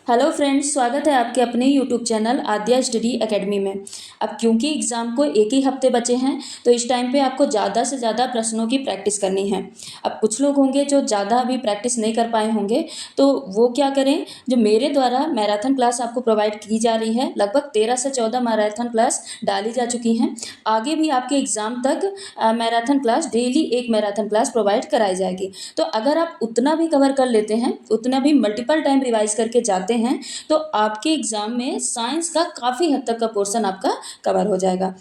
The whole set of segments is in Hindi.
हेलो फ्रेंड्स, स्वागत है आपके अपने यूट्यूब चैनल आद्या स्टडी एकेडमी में। अब क्योंकि एग्ज़ाम को एक ही हफ्ते बचे हैं, तो इस टाइम पे आपको ज़्यादा से ज़्यादा प्रश्नों की प्रैक्टिस करनी है। अब कुछ लोग होंगे जो ज़्यादा अभी प्रैक्टिस नहीं कर पाए होंगे, तो वो क्या करें, जो मेरे द्वारा मैराथन क्लास आपको प्रोवाइड की जा रही है, लगभग 13 से 14 मैराथन क्लास डाली जा चुकी हैं। आगे भी आपके एग्ज़ाम तक मैराथन क्लास डेली एक मैराथन क्लास प्रोवाइड कराई जाएगी। तो अगर आप उतना भी कवर कर लेते हैं, उतना भी मल्टीपल टाइम रिवाइज करके जाते हैं, तो आपके एग्ज़ाम में साइंस का काफ़ी हद तक का पोर्शन आपका कवर हो जाएगा।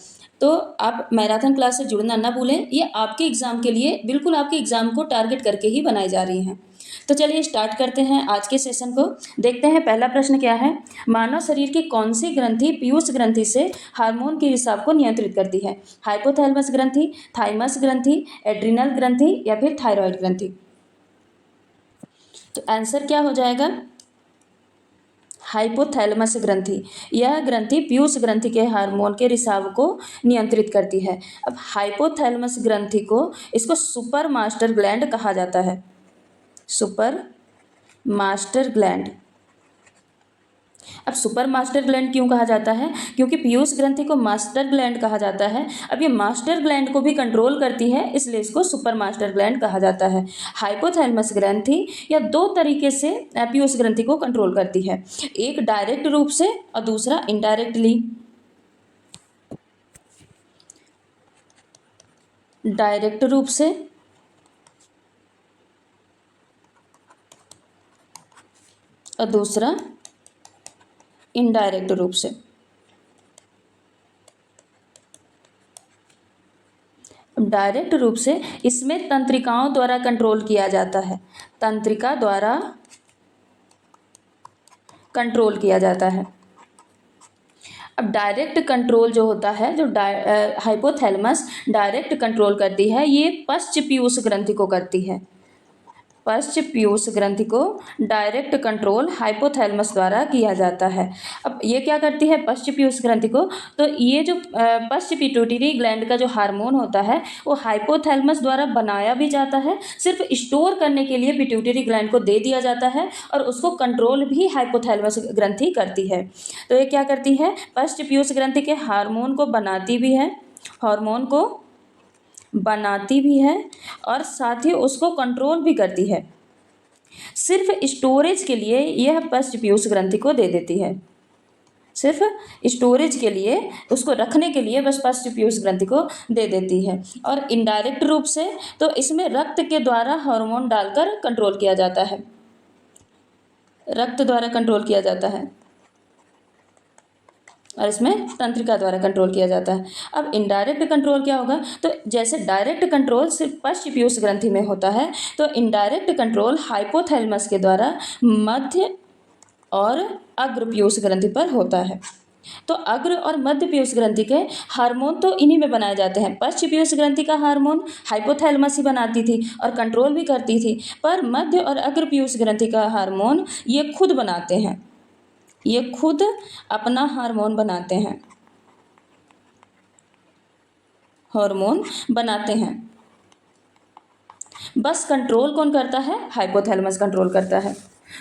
तो आप मैराथन क्लास से जुड़ना ना भूलें, ये आपके एग्ज़ाम के लिए बिल्कुल आपके एग्ज़ाम को टारगेट करके ही बनाई जा रही हैं। तो चलिए स्टार्ट करते हैं आज के सेशन को। देखते हैं पहला प्रश्न क्या है। मानव शरीर की कौन सी ग्रंथि पीयूष ग्रंथि से हार्मोन के रिसाव को नियंत्रित करती है? हाइपोथैलेमस ग्रंथि, थाइमस ग्रंथि, एड्रिनल ग्रंथि या फिर थायराइड ग्रंथि? तो आंसर क्या हो जाएगा? हाइपोथैलेमस ग्रंथि। यह ग्रंथि पीयूष ग्रंथि के हार्मोन के रिसाव को नियंत्रित करती है। अब हाइपोथैलेमस ग्रंथि को इसको सुपर मास्टर ग्लैंड कहा जाता है। Super master gland. अब सुपर मास्टर ग्लैंड क्यों कहा जाता है? क्योंकि पीयूष ग्रंथि को मास्टर ग्लैंड कहा जाता है। अब ये मास्टर ग्लैंड को भी कंट्रोल करती है, इसलिए इसको सुपर मास्टर ग्लैंड कहा जाता है। हाइपोथैलेमस ग्रंथि या दो तरीके से पीयूष ग्रंथि को कंट्रोल करती है, एक डायरेक्ट रूप से और दूसरा इनडायरेक्टली। डायरेक्ट रूप से और दूसरा इनडायरेक्ट रूप से। डायरेक्ट रूप से इसमें तंत्रिकाओं द्वारा कंट्रोल किया जाता है। तंत्रिका द्वारा कंट्रोल किया जाता है। अब डायरेक्ट कंट्रोल जो होता है, जो हाइपोथैलेमस डायरेक्ट कंट्रोल करती है, ये पश्च पीयूष ग्रंथि को करती है। पश्च पीयूष ग्रंथि को डायरेक्ट कंट्रोल हाइपोथैलेमस द्वारा किया जाता है। अब ये क्या करती है पश्च पीयूष ग्रंथि को? तो ये जो पश्च पिट्यूटरी ग्लैंड का जो हार्मोन होता है, वो हाइपोथैलेमस द्वारा बनाया भी जाता है, सिर्फ स्टोर करने के लिए पिट्यूटरी ग्लैंड को दे दिया जाता है, और उसको कंट्रोल भी हाइपोथैलेमस ग्रंथि करती है। तो ये क्या करती है? पश्च पीयूष ग्रंथि के हार्मोन को बनाती भी है, हार्मोन को बनाती भी है, और साथ ही उसको कंट्रोल भी करती है। सिर्फ स्टोरेज के लिए यह पश्च पीयूष ग्रंथि को दे देती है। सिर्फ स्टोरेज के लिए, उसको रखने के लिए बस पश्च पीयूष ग्रंथि को दे देती है। और इनडायरेक्ट रूप से तो इसमें रक्त के द्वारा हार्मोन डालकर कंट्रोल किया जाता है। रक्त द्वारा कंट्रोल किया जाता है, और इसमें तंत्रिका द्वारा कंट्रोल किया जाता है। अब इनडायरेक्ट कंट्रोल क्या होगा? तो जैसे डायरेक्ट कंट्रोल सिर्फ पश्च पीयूष ग्रंथि में होता है, तो इनडायरेक्ट कंट्रोल हाइपोथैलेमस के द्वारा मध्य और अग्र पीयूष ग्रंथि पर होता है। तो अग्र और मध्य पीयूष ग्रंथि के हार्मोन तो इन्हीं में बनाए जाते हैं। पश्च पीयूष ग्रंथि का हार्मोन हाइपोथैलेमस ही बनाती थी और कंट्रोल भी करती थी, पर मध्य और अग्र पीयूष ग्रंथि का हार्मोन ये खुद बनाते हैं, ये खुद अपना हार्मोन बनाते हैं, हार्मोन बनाते हैं। बस कंट्रोल कौन करता है? हाइपोथैलेमस कंट्रोल करता है।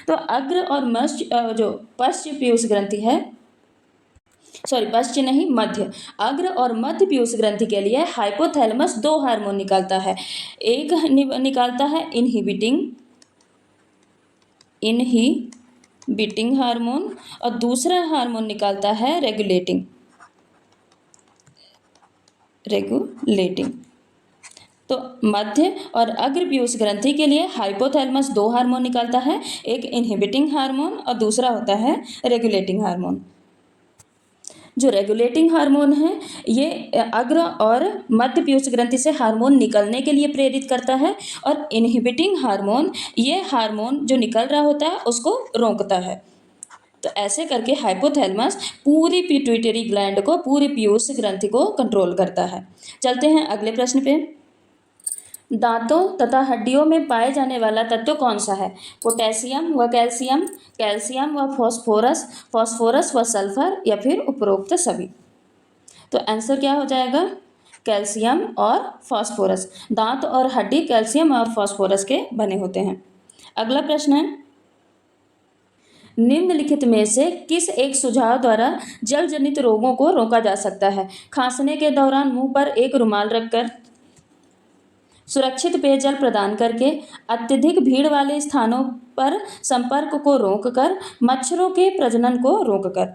तो अग्र और जो पश्च पीयूष ग्रंथि है, सॉरी पश्च नहीं, मध्य, अग्र और मध्य पीयूष ग्रंथि के लिए हाइपोथैलेमस दो हार्मोन निकालता है। एक निकालता है इनहिबिटिंग हार्मोन, और दूसरा हार्मोन निकालता है रेगुलेटिंग। तो मध्य और अग्र पीयूष ग्रंथि के लिए हाइपोथैलेमस दो हार्मोन निकालता है, एक इनहिबिटिंग हार्मोन और दूसरा होता है रेगुलेटिंग हार्मोन। जो रेगुलेटिंग हार्मोन है, ये अग्र और मध्य पीयूष ग्रंथि से हार्मोन निकलने के लिए प्रेरित करता है, और इनहिबिटिंग हार्मोन ये हार्मोन जो निकल रहा होता है उसको रोकता है। तो ऐसे करके हाइपोथैलेमस पूरी पिट्यूटरी ग्लैंड को, पूरी पीयूष ग्रंथि को कंट्रोल करता है। चलते हैं अगले प्रश्न पे। दांतों तथा हड्डियों में पाए जाने वाला तत्व कौन सा है? पोटेशियम व कैल्शियम, कैल्शियम व फॉस्फोरस, फॉस्फोरस व सल्फर, या फिर उपरोक्त सभी? तो आंसर क्या हो जाएगा? कैल्शियम और फॉस्फोरस। दांत और हड्डी कैल्शियम और फॉस्फोरस के बने होते हैं। अगला प्रश्न है, निम्नलिखित में से किस एक सुझाव द्वारा जल जनित रोगों को रोका जा सकता है? खांसने के दौरान मुंह पर एक रुमाल रखकर, सुरक्षित पेयजल प्रदान करके, अत्यधिक भीड़ वाले स्थानों पर संपर्क को रोककर, मच्छरों के प्रजनन को रोककर।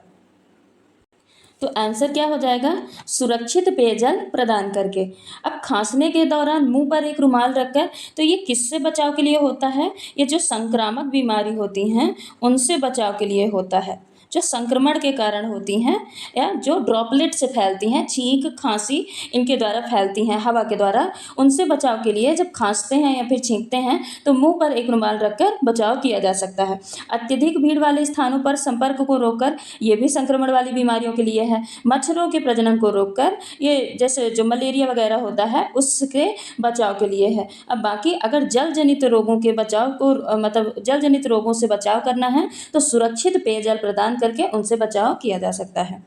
तो आंसर क्या हो जाएगा? सुरक्षित पेयजल प्रदान करके। अब खांसने के दौरान मुंह पर एक रुमाल रखकर, तो ये किससे बचाव के लिए होता है? ये जो संक्रामक बीमारी होती हैं उनसे बचाव के लिए होता है, जो संक्रमण के कारण होती हैं या जो ड्रॉपलेट से फैलती हैं, छींक खांसी इनके द्वारा फैलती हैं हवा के द्वारा, उनसे बचाव के लिए जब खांसते हैं या फिर छींकते हैं तो मुंह पर एक रुमाल रखकर बचाव किया जा सकता है। अत्यधिक भीड़ वाले स्थानों पर संपर्क को रोककर, ये भी संक्रमण वाली बीमारियों के लिए है। मच्छरों के प्रजनन को रोककर, ये जैसे जो मलेरिया वगैरह होता है उसके बचाव के लिए है। अब बाकी अगर जल जनित रोगों के बचाव को मतलब जल जनित रोगों से बचाव करना है तो सुरक्षित पेयजल प्रदान करके उनसे बचाव किया जा सकता है।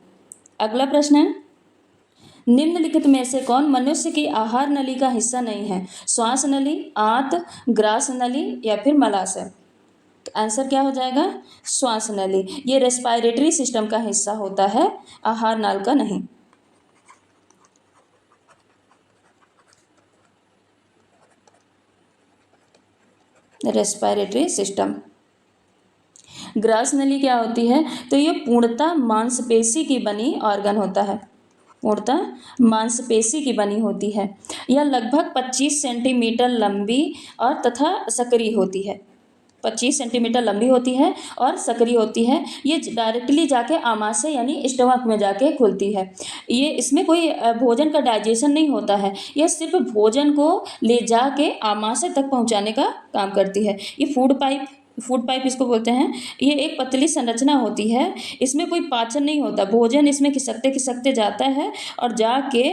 अगला प्रश्न है, निम्नलिखित में से कौन मनुष्य की आहार नली का हिस्सा नहीं है? श्वास नली, आंत, ग्रास नली या फिर मलाशय। तो आंसर क्या हो जाएगा? श्वास नली। ये रेस्पिरेटरी सिस्टम का हिस्सा होता है, आहार नाल का नहीं। Respiratory system. ग्रास नली क्या होती है? तो ये पूर्णतः मांसपेशी की बनी ऑर्गन होता है, पूर्णतः मांसपेशी की बनी होती है। यह लगभग 25 सेंटीमीटर लंबी और तथा सक्रिय होती है। 25 सेंटीमीटर लंबी होती है और सक्रिय होती है। ये डायरेक्टली जाके आमाशय यानी स्टमक में जाके खुलती है। ये इसमें कोई भोजन का डाइजेशन नहीं होता है, यह सिर्फ भोजन को ले जाके आमाशय तक पहुंचाने का काम करती है। ये फूड पाइप इसको बोलते हैं। ये एक पतली संरचना होती है, इसमें कोई पाचन नहीं होता, भोजन इसमें खिसकते खिसकते जाता है और जाके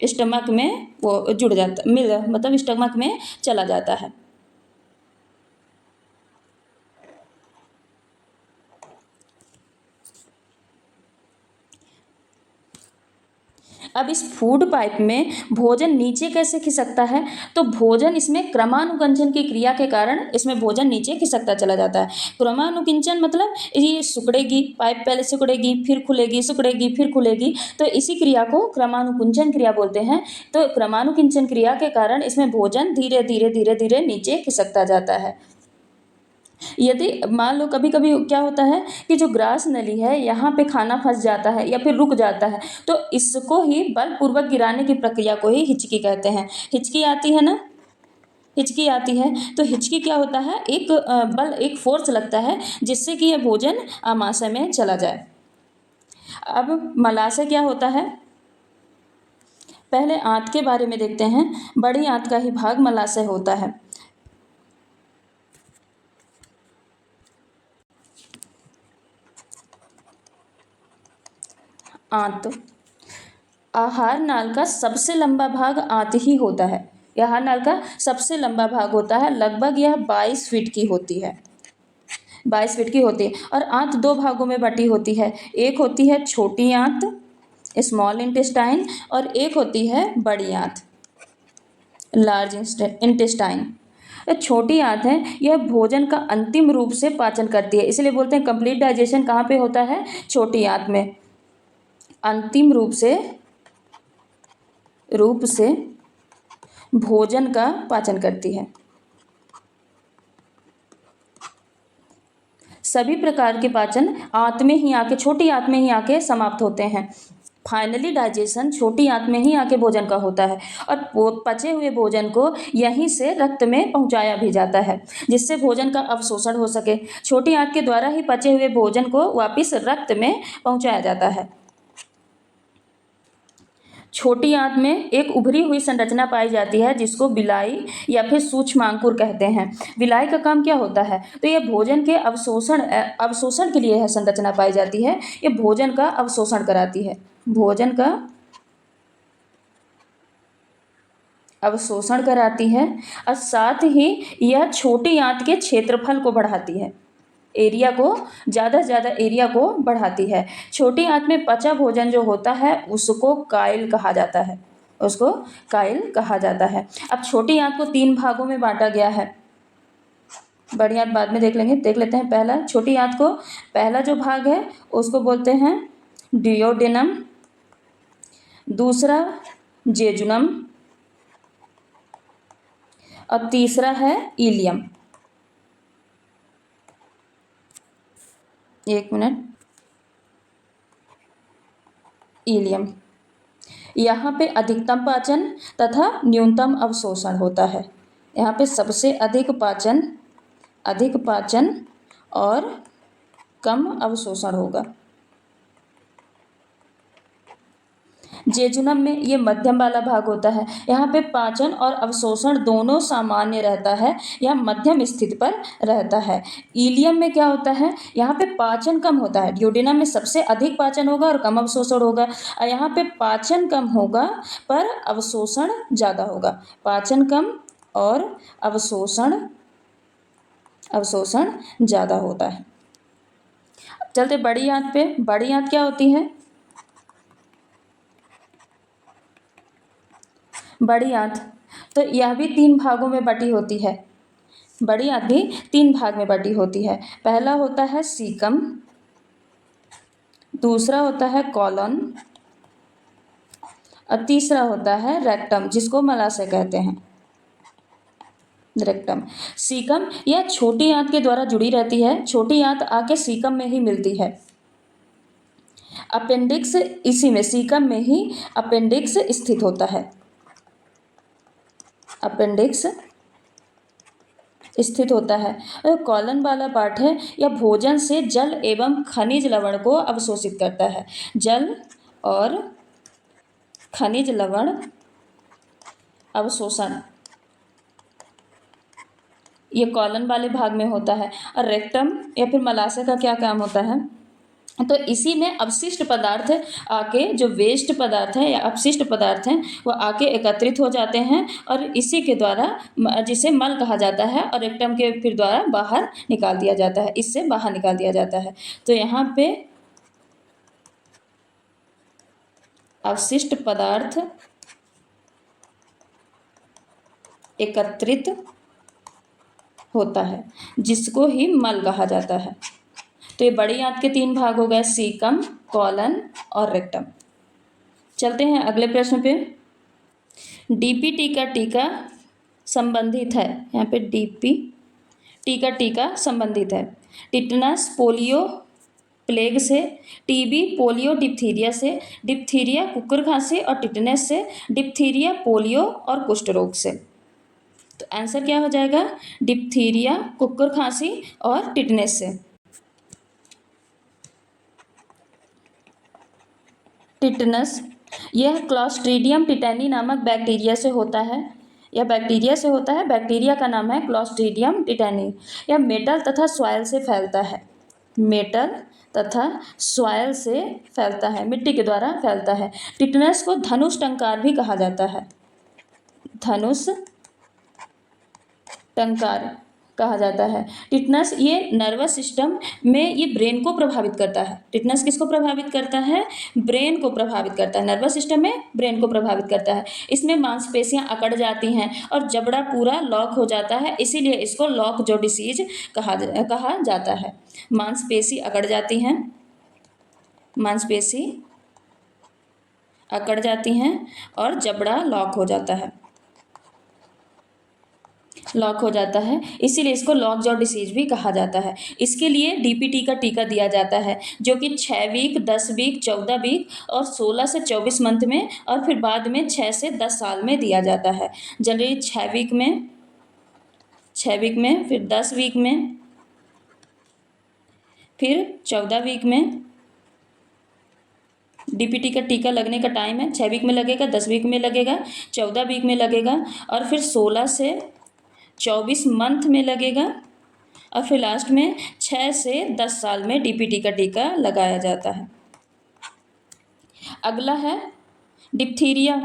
स्टमक में वो जुड़ जाता मतलब स्टमक में चला जाता है। अब इस फूड पाइप में भोजन नीचे कैसे खिसकता है? तो भोजन इसमें क्रमानुकुंचन की क्रिया के कारण इसमें भोजन नीचे खिसकता चला जाता है। क्रमानुकुंचन मतलब ये सिकुड़ेगी, पाइप पहले सिकुड़ेगी फिर खुलेगी, सिकुड़ेगी फिर खुलेगी, तो इसी क्रिया को क्रमानुकुंचन क्रिया बोलते हैं। तो क्रमानुकुंचन क्रिया के कारण इसमें भोजन धीरे धीरे धीरे धीरे नीचे खिसकता जाता है। यदि मान लो कभी कभी क्या होता है कि जो ग्रास नली है यहाँ पे खाना फंस जाता है या फिर रुक जाता है, तो इसको ही बलपूर्वक गिराने की प्रक्रिया को ही हिचकी कहते हैं। हिचकी आती है ना, हिचकी आती है, तो हिचकी क्या होता है? एक फोर्स लगता है जिससे कि यह भोजन आमाशय में चला जाए। अब मलाशय क्या होता है? पहले आंत के बारे में देखते हैं। बड़ी आंत का ही भाग मलाशय होता है। आंत, आहार नाल का सबसे लंबा भाग आंत ही होता है। आहार नाल का सबसे लंबा भाग होता है, लगभग यह 22 फीट की होती है, 22 फीट की होती है। और आंत दो भागों में बटी होती है, एक होती है छोटी आंत स्मॉल इंटेस्टाइन और एक होती है बड़ी आंत लार्ज इंटेस्टाइन। छोटी आंत है, यह भोजन का अंतिम रूप से पाचन करती है, इसलिए बोलते हैं कंप्लीट डाइजेशन कहाँ पे होता है? छोटी आंत में। अंतिम रूप से भोजन का पाचन करती है। सभी प्रकार के पाचन आंत में ही आके, छोटी आंत में ही आके समाप्त होते हैं। फाइनली डाइजेशन छोटी आंत में ही आके भोजन का होता है और पचे हुए भोजन को यहीं से रक्त में पहुंचाया भी जाता है जिससे भोजन का अवशोषण हो सके। छोटी आंत के द्वारा ही पचे हुए भोजन को वापस रक्त में पहुंचाया जाता है। छोटी आंत में एक उभरी हुई संरचना पाई जाती है जिसको विलाई या फिर सूक्ष्मांकुर कहते हैं। विलाई का काम क्या होता है? तो यह भोजन के अवशोषण के लिए यह संरचना पाई जाती है। ये भोजन का अवशोषण कराती है, भोजन का अवशोषण कराती है और साथ ही यह छोटी आंत के क्षेत्रफल को बढ़ाती है, एरिया को ज़्यादा से ज़्यादा एरिया को बढ़ाती है। छोटी आंत में पचा भोजन जो होता है उसको काइल कहा जाता है, उसको काइल कहा जाता है। अब छोटी आंत को 3 भागों में बांटा गया है। बड़ी आंत बाद में देख लेंगे, देख लेते हैं। पहला छोटी आंत को, पहला जो भाग है उसको बोलते हैं डियोडेनम, दूसरा जेजुनम और तीसरा है इलियम। एक मिनट, इलियम। यहाँ पे अधिकतम पाचन तथा न्यूनतम अवशोषण होता है। यहाँ पे सबसे अधिक पाचन और कम अवशोषण होगा। जेजुनम में ये मध्यम वाला भाग होता है। यहाँ पे पाचन और अवशोषण दोनों सामान्य रहता है, यह मध्यम स्थिति पर रहता है। इलियम में क्या होता है, यहाँ पे पाचन कम होता है। ड्यूडेनम में सबसे अधिक पाचन होगा और कम अवशोषण होगा, और यहाँ पे पाचन कम होगा पर अवशोषण ज़्यादा होगा। पाचन कम और अवशोषण ज़्यादा होता है। चलते बड़ी आंत पे। बड़ी आंत क्या होती है? बड़ी आंत तो यह भी 3 भागों में बटी होती है। बड़ी आंत भी 3 भाग में बटी होती है। पहला होता है सीकम, दूसरा होता है कॉलन और तीसरा होता है रेक्टम, जिसको मलाशय कहते हैं। रेक्टम, सीकम यह छोटी आंत के द्वारा जुड़ी रहती है। छोटी आंत आके सीकम में ही मिलती है। अपेंडिक्स इसी में, सीकम में ही अपेंडिक्स स्थित होता है। अपेंडिक्स स्थित होता है। कॉलन वाला पार्ट है, यह भोजन से जल एवं खनिज लवण को अवशोषित करता है। जल और खनिज लवण अवशोषण ये कॉलन वाले भाग में होता है। और रेक्टम या फिर मलाशय का क्या काम होता है, तो इसी में अवशिष्ट पदार्थ आके, जो वेस्ट पदार्थ है या अपशिष्ट पदार्थ हैं, वो आके एकत्रित हो जाते हैं और इसी के द्वारा, जिसे मल कहा जाता है, और रेक्टम के फिर द्वारा बाहर निकाल दिया जाता है, इससे बाहर निकाल दिया जाता है। तो यहाँ पे अवशिष्ट पदार्थ एकत्रित होता है, जिसको ही मल कहा जाता है। तो ये बड़ी आंत के 3 भाग हो गए, सीकम, कॉलन और रेक्टम। चलते हैं अगले प्रश्न पे। डीपीटी का टीका संबंधित है। यहाँ पे डीपीटी का टीका संबंधित है टिटनस, पोलियो, प्लेग से, टीबी, पोलियो, डिप्थीरिया से, डिप्थीरिया, कुकुर खांसी और टिटनेस से, डिप्थीरिया, पोलियो और कुष्ठ रोग से। तो आंसर क्या हो जाएगा? डिप्थीरिया, कुकुर खांसी और टिटनेस से। टिटनस यह क्लॉस्ट्रीडियम टिटेनी नामक बैक्टीरिया से होता है। यह बैक्टीरिया से होता है, बैक्टीरिया का नाम है क्लॉस्ट्रीडियम टिटेनी। यह मेटल तथा सॉइल से फैलता है। मेटल तथा सॉइल से फैलता है, मिट्टी के द्वारा फैलता है। टिटनस को धनुष टंकार भी कहा जाता है। धनुष टंकार कहा जाता है। टिटनस ये नर्वस सिस्टम में, ये ब्रेन को प्रभावित करता है। टिटनस किसको प्रभावित करता है? ब्रेन को प्रभावित करता है। नर्वस सिस्टम में ब्रेन को प्रभावित करता है। इसमें मांसपेशियां अकड़ जाती हैं और जबड़ा पूरा लॉक हो जाता है, इसीलिए इसको लॉक जॉ डिसीज कहा जाता है। मांसपेशी अकड़ जाती हैं, मांसपेशी अकड़ जाती हैं और जबड़ा लॉक हो जाता है, इसीलिए इसको लॉक जॉ डिसीज भी कहा जाता है। इसके लिए डीपीटी का टीका दिया जाता है, जो कि 6 वीक, 10 वीक, 14 वीक और 16 से 24 मंथ में, और फिर बाद में 6 से 10 साल में दिया जाता है। जनरली 6 वीक में, फिर 10 वीक में, फिर 14 वीक में। डीपीटी का टीका लगने का टाइम है 6 वीक में लगेगा, 10 वीक में लगेगा, 14 वीक में लगेगा, और फिर 16 से 24 मंथ में लगेगा, और फिर लास्ट में 6 से 10 साल में डीपीटी का टीका लगाया जाता है। अगला है डिप्थीरिया।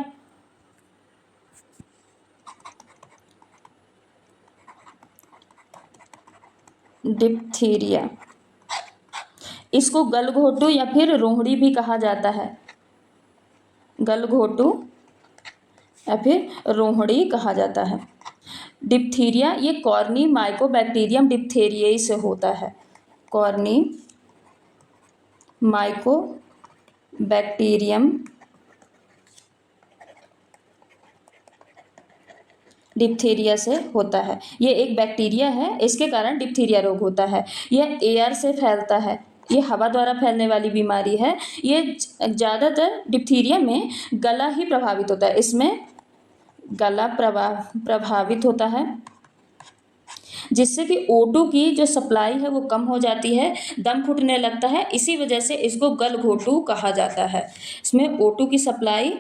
डिप्थीरिया इसको गलघोटू या फिर रोहड़ी भी कहा जाता है। गलघोटू या फिर रोहड़ी कहा जाता है। डिप्थीरिया ये कॉर्नी माइकोबैक्टीरियम डिप्थेरियाई से होता है। कॉर्नी माइकोबैक्टीरियम डिप्थीरिया से होता है। ये एक बैक्टीरिया है, इसके कारण डिप्थीरिया रोग होता है। यह एयर से फैलता है, ये हवा द्वारा फैलने वाली बीमारी है। ये ज़्यादातर डिप्थीरिया में गला ही प्रभावित होता है, इसमें गला प्रभावित होता है, जिससे कि O2 की जो सप्लाई है वो कम हो जाती है, दम घुटने लगता है। इसी वजह से इसको गलघोटू कहा जाता है। इसमें O2 की सप्लाई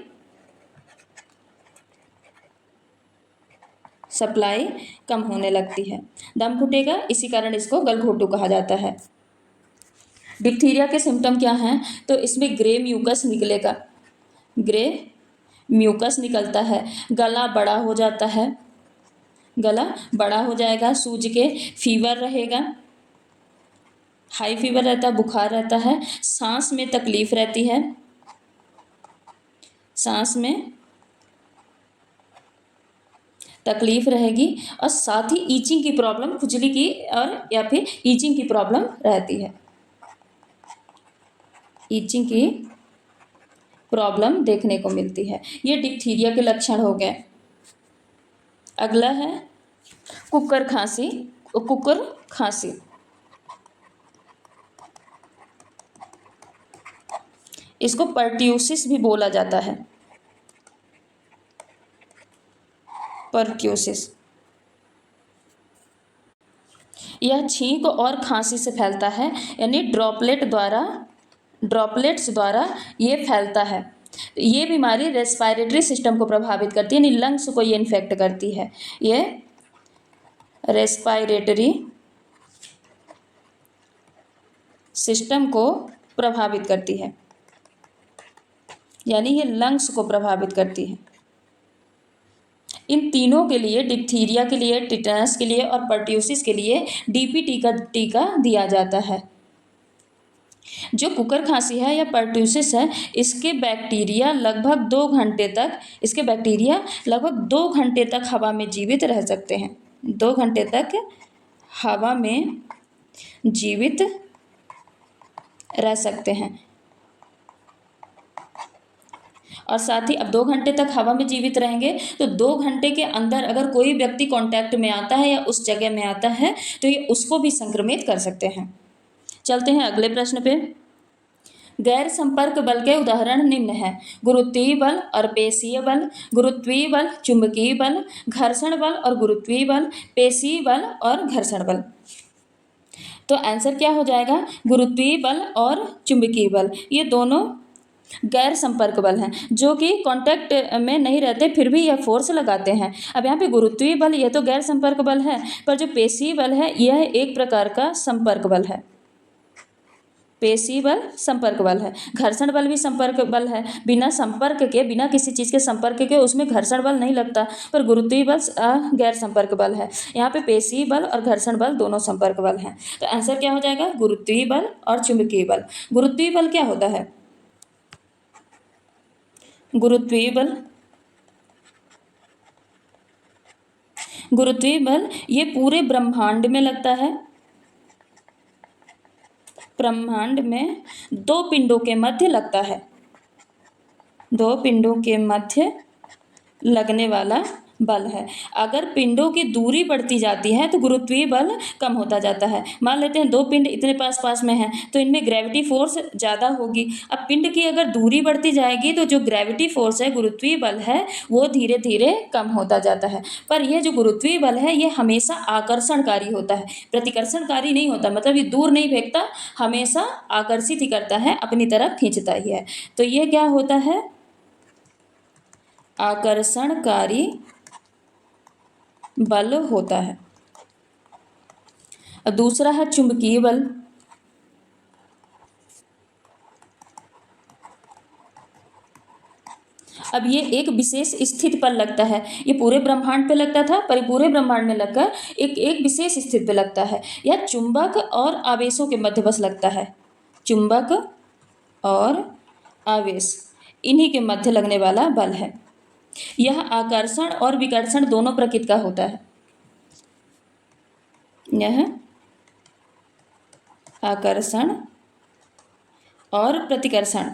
कम होने लगती है, दम घुटेगा, इसी कारण इसको गलघोटू कहा जाता है। डिप्थीरिया के सिम्टम क्या हैं? तो इसमें ग्रे म्यूकस निकलेगा, ग्रे म्यूकस निकलता है, गला बड़ा हो जाता है, गला बड़ा हो जाएगा, सूज के फीवर रहेगा, हाई फीवर रहता है, बुखार रहता है, सांस में तकलीफ रहती है, सांस में तकलीफ रहेगी, और साथ ही ईचिंग की प्रॉब्लम, खुजली की और या फिर ईचिंग की प्रॉब्लम रहती है, ईचिंग की प्रॉब्लम देखने को मिलती है। ये डिप्थीरिया के लक्षण हो गए। अगला है कुकर खांसी। कुकर खांसी, इसको पर्ट्यूसिस भी बोला जाता है, पर्ट्यूसिस। यह छींक और खांसी से फैलता है, यानी ड्रॉपलेट्स द्वारा ये फैलता है। ये बीमारी रेस्पिरेटरी सिस्टम को प्रभावित करती है, यानी लंग्स को ये इन्फेक्ट करती है। ये रेस्पिरेटरी सिस्टम को प्रभावित करती है, यानी ये लंग्स को प्रभावित करती है। इन तीनों के लिए, डिप्थीरिया के लिए, टिटनस के लिए और पर्ट्यूसिस के लिए डीपीटी का टीका दिया जाता है। जो कुकर खांसी है या पर्ट्यूसिस है, इसके बैक्टीरिया लगभग 2 घंटे तक हवा में जीवित रह सकते हैं। 2 घंटे तक हवा में जीवित रह सकते हैं। और साथ ही अब 2 घंटे तक हवा में जीवित रहेंगे तो 2 घंटे के अंदर अगर कोई व्यक्ति कांटेक्ट में आता है या उस जगह में आता है तो ये उसको भी संक्रमित कर सकते हैं। चलते हैं अगले प्रश्न पे। गैर संपर्क बल के उदाहरण निम्न हैं: गुरुत्वीय बल और पेशीय बल, गुरुत्वीय बल, चुंबकीय बल, घर्षण बल और गुरुत्वीय बल, पेशीय बल और घर्षण बल। तो आंसर क्या हो जाएगा? गुरुत्वीय बल और चुंबकीय बल, ये दोनों गैर संपर्क बल हैं, जो कि कांटेक्ट में नहीं रहते फिर भी यह फोर्स लगाते हैं। अब यहाँ पे गुरुत्वीय बल यह तो गैर संपर्क बल है, पर जो पेशीय बल है यह एक प्रकार का संपर्क बल है। पेशीय बल संपर्क बल है, घर्षण बल भी संपर्क बल है। बिना संपर्क के, बिना किसी चीज़ के संपर्क के उसमें घर्षण बल नहीं लगता, पर गुरुत्वीय बल गैर संपर्क बल है। यहाँ पे पेशीय बल और घर्षण बल दोनों संपर्क बल हैं। तो आंसर क्या हो जाएगा? गुरुत्वीय बल और चुंबकीय बल। गुरुत्वीय बल क्या होता है? गुरुत्वीय बल ये पूरे ब्रह्मांड में लगता है। ब्रह्मांड में 2 पिंडों के मध्य लगता है, 2 पिंडों के मध्य लगने वाला बल है। अगर पिंडों की दूरी बढ़ती जाती है तो गुरुत्वीय बल कम होता जाता है। मान लेते हैं 2 पिंड इतने पास पास में हैं तो इनमें ग्रेविटी फोर्स ज़्यादा होगी। अब पिंड की अगर दूरी बढ़ती जाएगी तो जो ग्रेविटी फोर्स है, गुरुत्वीय बल है, वो धीरे धीरे कम होता जाता है। पर यह जो गुरुत्वीय बल है ये हमेशा आकर्षणकारी होता है, प्रतिकर्षणकारी नहीं होता। मतलब ये दूर नहीं फेंकता, हमेशा आकर्षित ही करता है, अपनी तरफ खींचता ही है। तो ये क्या होता है? आकर्षणकारी बल होता है। और दूसरा है चुंबकीय बल। अब ये एक विशेष स्थिति पर लगता है, ये पूरे ब्रह्मांड पे लगता था पर पूरे ब्रह्मांड में लगकर एक विशेष स्थिति पे लगता है। यह चुंबक और आवेशों के मध्य बस लगता है। चुंबक और आवेश, इन्हीं के मध्य लगने वाला बल है। यह आकर्षण और विकर्षण दोनों प्रकृति का होता है। यह आकर्षण और प्रतिकर्षण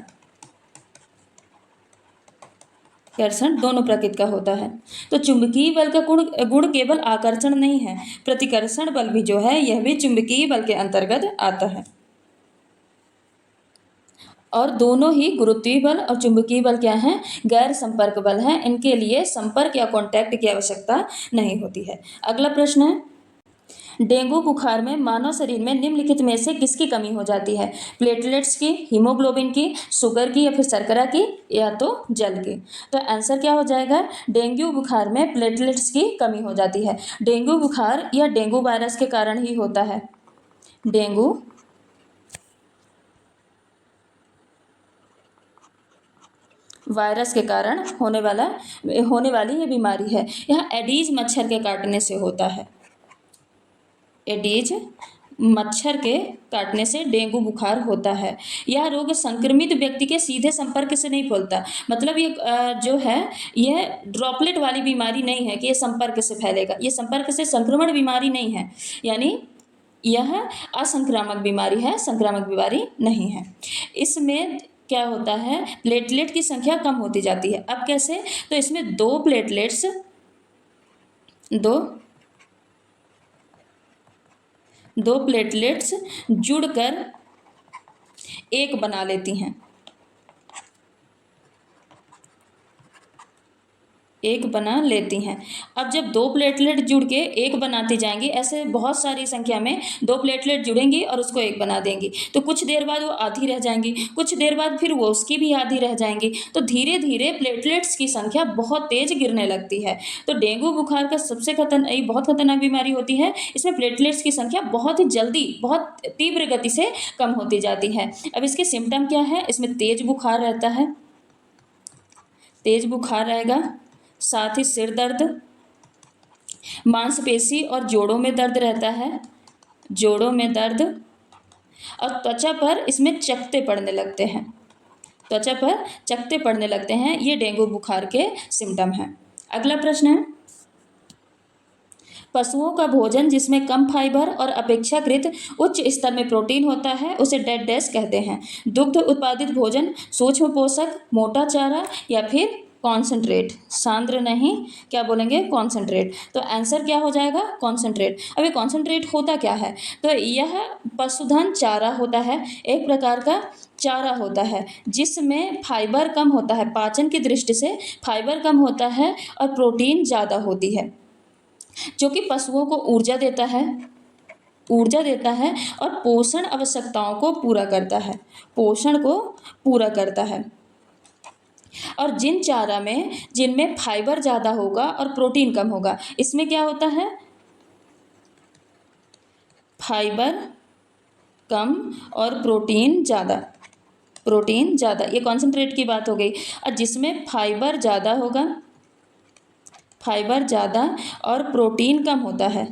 कर्षण दोनों प्रकृति का होता है। तो चुंबकीय बल का गुण गुण केवल आकर्षण नहीं है, प्रतिकर्षण बल भी जो है यह भी चुंबकीय बल के अंतर्गत आता है। और दोनों ही गुरुत्वीय बल और चुंबकीय बल क्या हैं? गैर संपर्क बल हैं। इनके लिए संपर्क या कांटेक्ट की आवश्यकता नहीं होती है। अगला प्रश्न है, डेंगू बुखार में मानव शरीर में निम्नलिखित में से किसकी कमी हो जाती है? प्लेटलेट्स की, हीमोग्लोबिन की, शुगर की या फिर शर्करा की या तो जल की? तो आंसर क्या हो जाएगा? डेंगू बुखार में प्लेटलेट्स की कमी हो जाती है। डेंगू बुखार या डेंगू वायरस के कारण ही होता है। डेंगू वायरस के कारण होने वाली ये बीमारी है। यह एडीज मच्छर के काटने से होता है। एडीज मच्छर के काटने से डेंगू बुखार होता है। यह रोग संक्रमित व्यक्ति के सीधे संपर्क से नहीं फैलता। मतलब ये जो है यह ड्रॉपलेट वाली बीमारी नहीं है कि ये संपर्क से फैलेगा। ये संपर्क से संक्रमण बीमारी नहीं है, यानी यह असंक्रामक बीमारी है, संक्रामक बीमारी नहीं है। इसमें क्या होता है? प्लेटलेट की संख्या कम होती जाती है। अब कैसे? तो इसमें दो प्लेटलेट्स जुड़कर एक बना लेती हैं, एक बना लेती हैं। अब जब दो प्लेटलेट जुड़ के एक बनाती जाएंगी, ऐसे बहुत सारी संख्या में दो प्लेटलेट जुड़ेंगी और उसको एक बना देंगी, तो कुछ देर बाद वो आधी रह जाएंगी, कुछ देर बाद फिर वो उसकी भी आधी रह जाएंगी। तो धीरे धीरे प्लेटलेट्स की संख्या बहुत तेज गिरने लगती है। तो डेंगू बुखार का ये बहुत खतरनाक बीमारी होती है। इसमें प्लेटलेट्स की संख्या बहुत ही जल्दी, बहुत तीव्र गति से कम होती जाती है। अब इसके सिम्टम क्या है? इसमें तेज बुखार रहता है, तेज बुखार रहेगा, साथ ही सिर दर्द, मांसपेशी और जोड़ों में दर्द रहता है, जोड़ों में दर्द, और त्वचा पर इसमें चकत्ते पड़ने लगते हैं, त्वचा पर चकत्ते पड़ने लगते हैं। ये डेंगू बुखार के सिम्टम हैं। अगला प्रश्न है, पशुओं का भोजन जिसमें कम फाइबर और अपेक्षाकृत उच्च स्तर में प्रोटीन होता है उसे डेड डैश कहते हैं। दुग्ध उत्पादित भोजन, सूक्ष्म पोषक, मोटा चारा या फिर कॉन्सेंट्रेट? सांद्र नहीं, क्या बोलेंगे? कॉन्सेंट्रेट। तो आंसर क्या हो जाएगा? कॉन्सेंट्रेट। अब ये कॉन्सेंट्रेट होता क्या है? तो यह पशुधन चारा होता है, एक प्रकार का चारा होता है जिसमें फाइबर कम होता है, पाचन की दृष्टि से फाइबर कम होता है और प्रोटीन ज़्यादा होती है, जो कि पशुओं को ऊर्जा देता है और पोषण आवश्यकताओं को पूरा करता है, पोषण को पूरा करता है। और जिनमें फाइबर ज़्यादा होगा और प्रोटीन कम होगा, इसमें क्या होता है? फाइबर कम और प्रोटीन ज़्यादा, ये कॉन्सेंट्रेट की बात हो गई। और जिसमें फाइबर ज़्यादा होगा, फाइबर ज़्यादा और प्रोटीन कम होता है,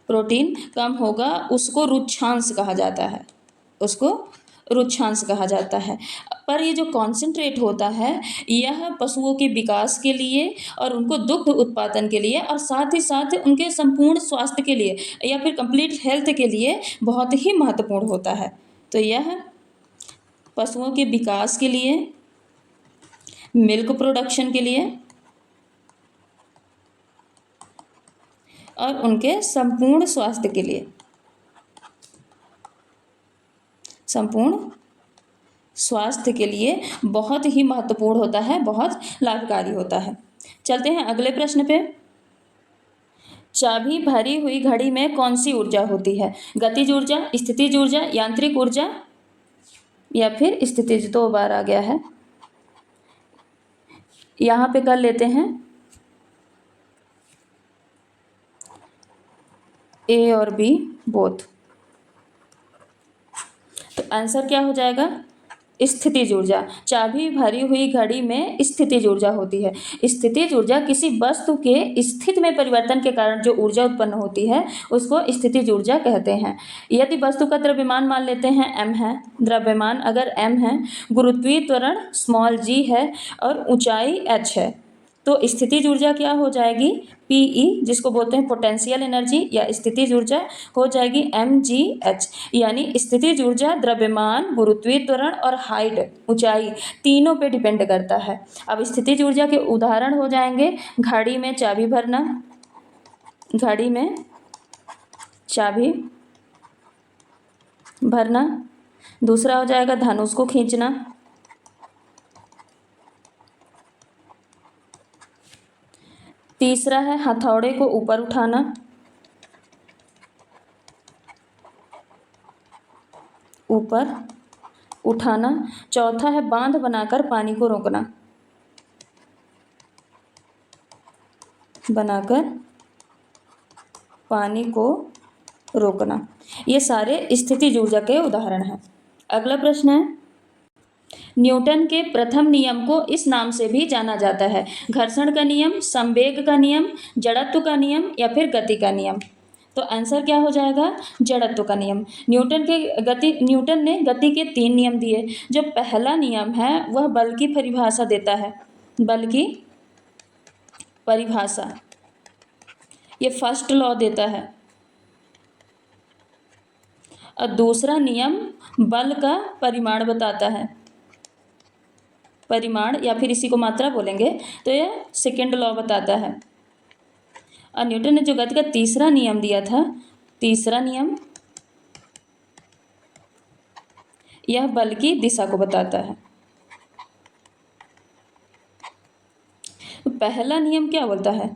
प्रोटीन कम होगा, उसको रुक्षांश कहा जाता है, उसको रुक्षांश कहा जाता है। पर ये जो कॉन्सेंट्रेट होता है यह पशुओं के विकास के लिए और उनको दुग्ध उत्पादन के लिए और साथ ही साथ उनके संपूर्ण स्वास्थ्य के लिए या फिर कंप्लीट हेल्थ के लिए बहुत ही महत्वपूर्ण होता है। तो यह पशुओं के विकास के लिए, मिल्क प्रोडक्शन के लिए और उनके संपूर्ण स्वास्थ्य के लिए, संपूर्ण स्वास्थ्य के लिए बहुत ही महत्वपूर्ण होता है, बहुत लाभकारी होता है। चलते हैं अगले प्रश्न पे। चाबी भरी हुई घड़ी में कौन सी ऊर्जा होती है? गतिज ऊर्जा, स्थितिज ऊर्जा, यांत्रिक ऊर्जा या फिर स्थितिज? 2 बार आ गया है, यहाँ पे कर लेते हैं ए और बी बोथ। तो आंसर क्या हो जाएगा? स्थितिज ऊर्जा। चाबी भरी हुई घड़ी में स्थितिज ऊर्जा होती है। स्थितिज ऊर्जा किसी वस्तु के स्थिति में परिवर्तन के कारण जो ऊर्जा उत्पन्न होती है उसको स्थितिज ऊर्जा कहते हैं। यदि वस्तु का द्रव्यमान मान लेते हैं m है, द्रव्यमान अगर m है, गुरुत्वीय त्वरण g है और ऊंचाई h है, तो स्थितिज ऊर्जा क्या हो जाएगी, Pe, जिसको बोलते हैं पोटेंशियल एनर्जी या स्थितिज ऊर्जा, हो जाएगी mgh। यानी स्थितिज ऊर्जा द्रव्यमान, गुरुत्वीय त्वरण और हाइट, ऊंचाई, तीनों पे डिपेंड करता है। अब स्थितिज ऊर्जा के उदाहरण हो जाएंगे घड़ी में चाबी भरना, घड़ी में चाबी भरना। दूसरा हो जाएगा धनुष को खींचना। तीसरा है हथौड़े को ऊपर उठाना। ऊपर उठाना। चौथा है बांध बनाकर पानी को रोकना। बनाकर पानी को रोकना। ये सारे स्थितिज ऊर्जा के उदाहरण हैं। अगला प्रश्न है, न्यूटन के प्रथम नियम को इस नाम से भी जाना जाता है, घर्षण का नियम, संवेग का नियम, जड़त्व का नियम या फिर गति का नियम। तो आंसर क्या हो जाएगा, जड़त्व का नियम। न्यूटन ने गति के 3 नियम दिए। जो पहला नियम है वह बल की परिभाषा देता है, बल की परिभाषा, ये फर्स्ट लॉ देता है। और दूसरा नियम बल का परिमाण बताता है, परिमाण या फिर इसी को मात्रा बोलेंगे, तो यह सेकेंड लॉ बताता है। और न्यूटन ने जो गति का तीसरा नियम दिया था, तीसरा नियम, यह बल की दिशा को बताता है। पहला नियम क्या बोलता है,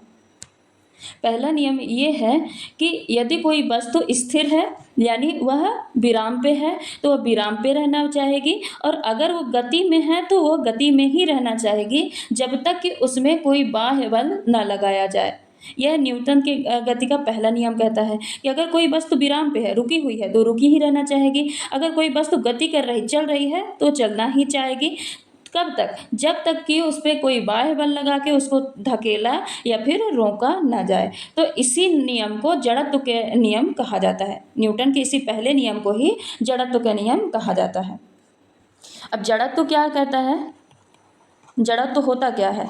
पहला नियम ये है कि यदि कोई वस्तु स्थिर है यानी वह विराम पे है तो वह विराम पे रहना चाहेगी, और अगर वो गति में है तो वह गति में ही रहना चाहेगी जब तक कि उसमें कोई बाह्य बल न लगाया जाए। यह न्यूटन के गति का पहला नियम कहता है कि अगर कोई वस्तु विराम पे है, रुकी हुई है, तो रुकी ही रहना चाहेगी। अगर कोई वस्तु गति कर रही, चल रही है, तो चलना ही चाहेगी। कब तक, जब तक कि उस पर कोई बाह्य बल लगा के उसको धकेला या फिर रोका ना जाए। तो इसी नियम को जड़त्व के नियम कहा जाता है। न्यूटन के इसी पहले नियम को ही जड़त्व के नियम कहा जाता है। अब जड़त्व क्या कहता है, जड़त्व होता क्या है,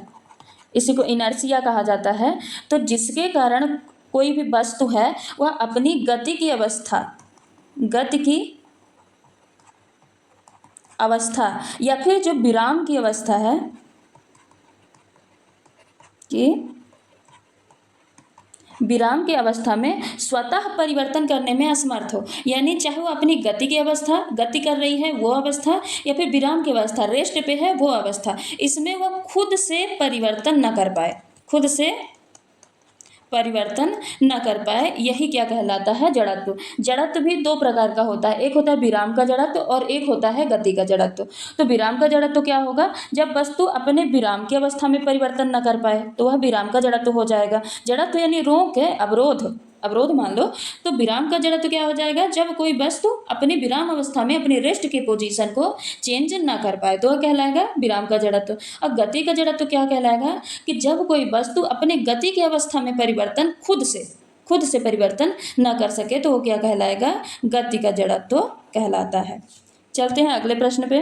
इसी को इनर्शिया कहा जाता है। तो जिसके कारण कोई भी वस्तु है वह अपनी गति की अवस्था, गति की अवस्था या फिर जो विराम की अवस्था है, कि विराम की अवस्था में स्वतः परिवर्तन करने में असमर्थ हो। यानी चाहे वो अपनी गति की अवस्था, गति कर रही है वो अवस्था, या फिर विराम की अवस्था, रेस्ट पे है वो अवस्था, इसमें वह खुद से परिवर्तन न कर पाए, खुद से परिवर्तन न कर पाए, यही क्या कहलाता है, जड़त्व। जड़त्व भी 2 प्रकार का होता है, एक होता है विराम का जड़त्व और एक होता है गति का जड़त्व। तो विराम का जड़त्व क्या होगा, जब वस्तु अपने विराम की अवस्था में परिवर्तन न कर पाए तो वह विराम का जड़त्व हो जाएगा। जड़त्व यानी रोक है, अवरोध, अवरोध मान लो। तो विराम का जड़त्व क्या हो जाएगा, जब कोई वस्तु अपनी विराम अवस्था में अपनी रेस्ट की पोजीशन को चेंज ना कर पाए तो वह कहलाएगा विराम का जड़त्व। और गति का जड़त्व क्या कहलाएगा, कि जब कोई वस्तु अपनी गति की अवस्था में परिवर्तन खुद से परिवर्तन न कर सके तो वो क्या कहलाएगा, गति का जड़त्व कहलाता है। चलते हैं अगले प्रश्न पे।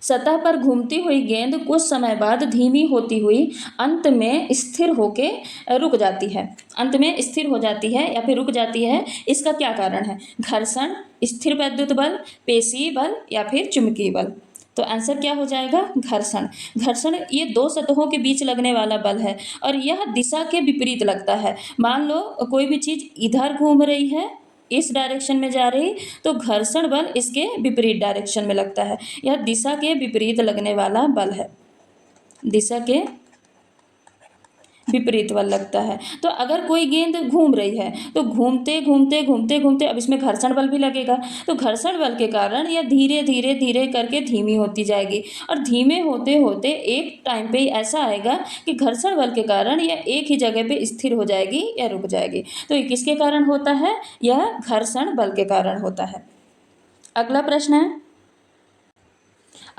सतह पर घूमती हुई गेंद कुछ समय बाद धीमी होती हुई अंत में स्थिर होके रुक जाती है, अंत में स्थिर हो जाती है या फिर रुक जाती है। इसका क्या कारण है, घर्षण, स्थिर वैद्युत बल, पेशीय बल या फिर चुंबकीय बल। तो आंसर क्या हो जाएगा, घर्षण। घर्षण ये 2 सतहों के बीच लगने वाला बल है और यह दिशा के विपरीत लगता है। मान लो कोई भी चीज़ इधर घूम रही है, इस डायरेक्शन में जा रही, तो घर्षण बल इसके विपरीत डायरेक्शन में लगता है। यह दिशा के विपरीत लगने वाला बल है, दिशा के विपरीत बल लगता है। तो अगर कोई गेंद घूम रही है तो घूमते घूमते घूमते घूमते अब इसमें घर्षण बल भी लगेगा, तो घर्षण बल के कारण यह धीरे धीरे धीरे करके धीमी होती जाएगी और धीमे होते होते एक टाइम पे ऐसा आएगा कि घर्षण बल के कारण यह एक ही जगह पे स्थिर हो जाएगी या रुक जाएगी। तो ये किसके कारण होता है, यह घर्षण बल के कारण होता है। अगला प्रश्न है,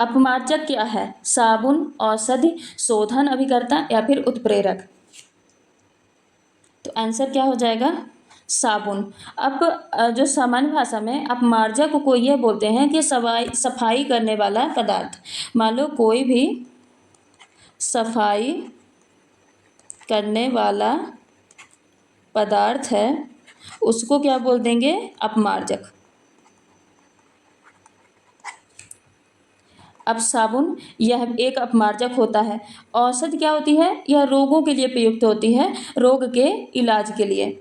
अपमार्जक क्या है, साबुन, औषधि, शोधन अभिकर्ता या फिर उत्प्रेरक। तो आंसर क्या हो जाएगा, साबुन। अब जो सामान्य भाषा में अपमार्जक को ये बोलते हैं कि सफाई करने वाला पदार्थ। मान लो कोई भी सफाई करने वाला पदार्थ है उसको क्या बोल देंगे? अपमार्जक। अब साबुन यह एक अपमार्जक होता है। औषधि क्या होती है? यह रोगों के लिए प्रयुक्त होती है, रोग के इलाज के लिए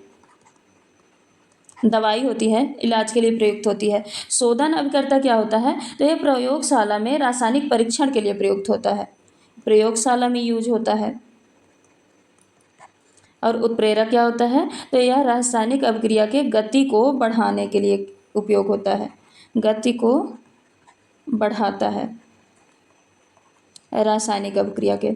दवाई होती है, इलाज के लिए प्रयुक्त होती है। शोधन अभिकर्ता क्या होता है? तो यह प्रयोगशाला में रासायनिक परीक्षण के लिए प्रयुक्त होता है, प्रयोगशाला में यूज होता है। और उत्प्रेरक क्या होता है? तो यह रासायनिक अभिक्रिया के गति को बढ़ाने के लिए उपयोग होता है, गति को बढ़ाता है रासायनिक अभिक्रिया के।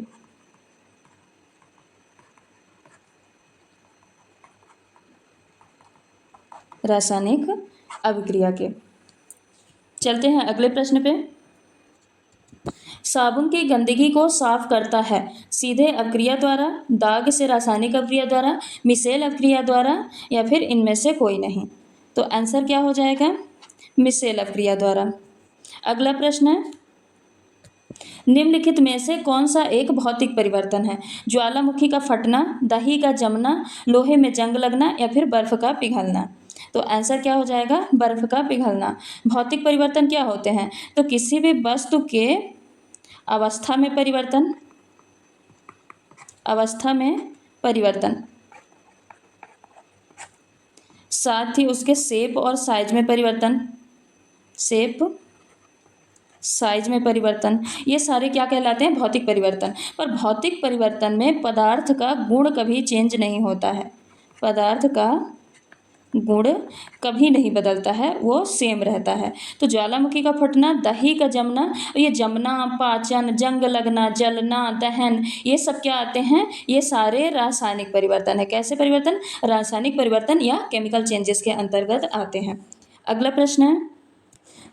रासायनिक अभिक्रिया के। चलते हैं अगले प्रश्न पे। साबुन की गंदगी को साफ करता है सीधे अभिक्रिया द्वारा, दाग से रासायनिक अभिक्रिया द्वारा, मिसेल अभिक्रिया द्वारा, या फिर इनमें से कोई नहीं। तो आंसर क्या हो जाएगा? मिसेल अभिक्रिया द्वारा। अगला प्रश्न है, निम्नलिखित में से कौन सा एक भौतिक परिवर्तन है? ज्वालामुखी का फटना, दही का जमना, लोहे में जंग लगना, या फिर बर्फ का पिघलना। तो आंसर क्या हो जाएगा? बर्फ का पिघलना। भौतिक परिवर्तन क्या होते हैं? तो किसी भी वस्तु के अवस्था में परिवर्तन, अवस्था में परिवर्तन, साथ ही उसके शेप और साइज में परिवर्तन, शेप साइज में परिवर्तन, ये सारे क्या कहलाते हैं? भौतिक परिवर्तन। पर भौतिक परिवर्तन में पदार्थ का गुण कभी चेंज नहीं होता है, पदार्थ का गुण कभी नहीं बदलता है, वो सेम रहता है। तो ज्वालामुखी का फटना, दही का जमना, ये जमना, पाचन, जंग लगना, जलना, दहन, ये सब क्या आते हैं? ये सारे रासायनिक परिवर्तन है। कैसे परिवर्तन? रासायनिक परिवर्तन या केमिकल चेंजेस के अंतर्गत आते हैं। अगला प्रश्न है,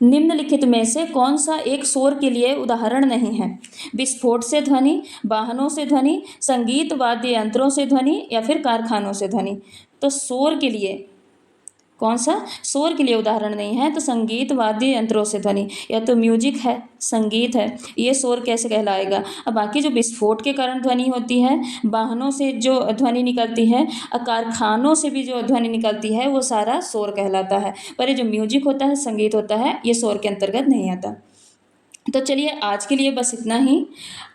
निम्नलिखित में से कौन सा एक शोर के लिए उदाहरण नहीं है? विस्फोट से ध्वनि, वाहनों से ध्वनि, संगीत वाद्य यंत्रों से ध्वनि, या फिर कारखानों से ध्वनि। तो शोर के लिए कौन सा शोर के लिए उदाहरण नहीं है? तो संगीत वाद्य यंत्रों से ध्वनि, या तो म्यूजिक है, संगीत है, ये शोर कैसे कहलाएगा? अब बाकी जो विस्फोट के कारण ध्वनि होती है, वाहनों से जो ध्वनि निकलती है, और कारखानों से भी जो ध्वनि निकलती है, वो सारा शोर कहलाता है। पर ये जो म्यूजिक होता है, संगीत होता है, ये शोर के अंतर्गत नहीं आता। तो चलिए आज के लिए बस इतना ही।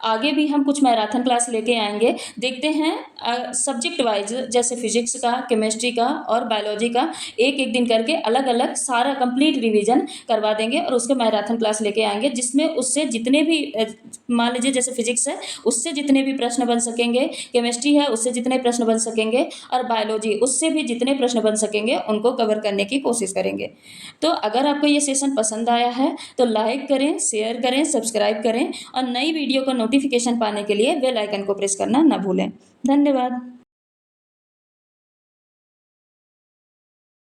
आगे भी हम कुछ मैराथन क्लास लेके आएंगे। देखते हैं सब्जेक्ट वाइज, जैसे फिजिक्स का, केमिस्ट्री का और बायोलॉजी का एक एक दिन करके अलग अलग सारा कंप्लीट रिवीजन करवा देंगे और उसके मैराथन क्लास लेके आएंगे, जिसमें उससे जितने भी मान लीजिए जैसे फिजिक्स है उससे जितने भी प्रश्न बन सकेंगे, केमिस्ट्री है उससे जितने प्रश्न बन सकेंगे, और बायोलॉजी उससे भी जितने प्रश्न बन सकेंगे उनको कवर करने की कोशिश करेंगे। तो अगर आपको ये सेशन पसंद आया है तो लाइक करें, शेयर करें, सब्सक्राइब करें, और नई वीडियो का नोटिफिकेशन पाने के लिए बेल आइकन को प्रेस करना ना भूलें। धन्यवाद।